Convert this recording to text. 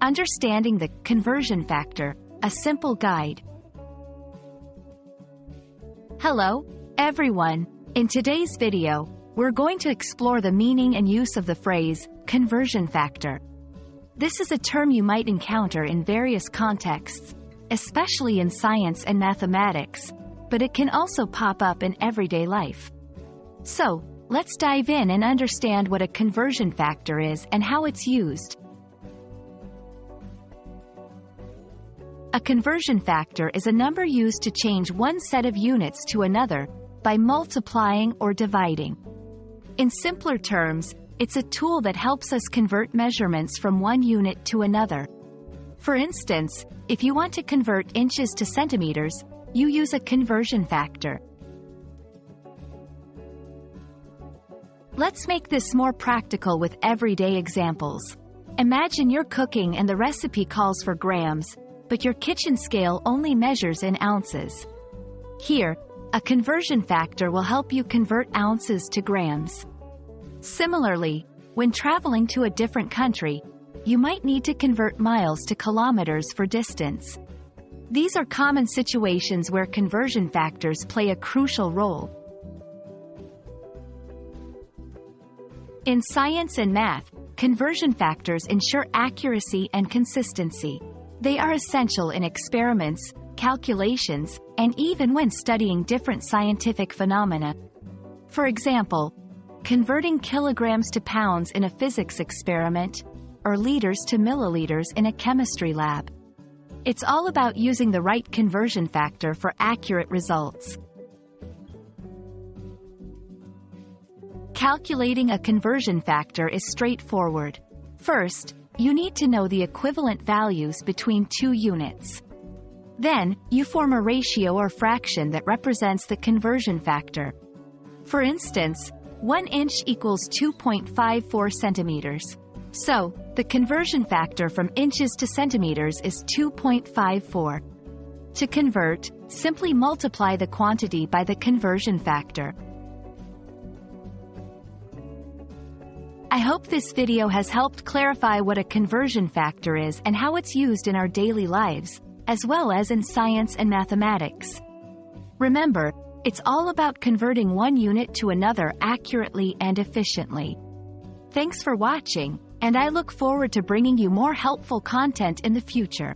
Understanding the conversion factor, a simple guide. Hello, everyone. In today's video, we're going to explore the meaning and use of the phrase conversion factor. This is a term you might encounter in various contexts, especially in science and mathematics, but it can also pop up in everyday life. So, let's dive in and understand what a conversion factor is and how it's used. A conversion factor is a number used to change one set of units to another by multiplying or dividing. In simpler terms, it's a tool that helps us convert measurements from one unit to another. For instance, if you want to convert inches to centimeters, you use a conversion factor. Let's make this more practical with everyday examples. Imagine you're cooking and the recipe calls for grams, but your kitchen scale only measures in ounces. Here, a conversion factor will help you convert ounces to grams. Similarly, when traveling to a different country, you might need to convert miles to kilometers for distance. These are common situations where conversion factors play a crucial role. In science and math, conversion factors ensure accuracy and consistency. They are essential in experiments, calculations, and even when studying different scientific phenomena. For example, converting kilograms to pounds in a physics experiment, or liters to milliliters in a chemistry lab. It's all about using the right conversion factor for accurate results. Calculating a conversion factor is straightforward. First, you need to know the equivalent values between two units. Then, you form a ratio or fraction that represents the conversion factor. For instance, 1 inch equals 2.54 centimeters. So, the conversion factor from inches to centimeters is 2.54. To convert, simply multiply the quantity by the conversion factor. I hope this video has helped clarify what a conversion factor is and how it's used in our daily lives, as well as in science and mathematics. Remember, it's all about converting one unit to another accurately and efficiently. Thanks for watching, and I look forward to bringing you more helpful content in the future.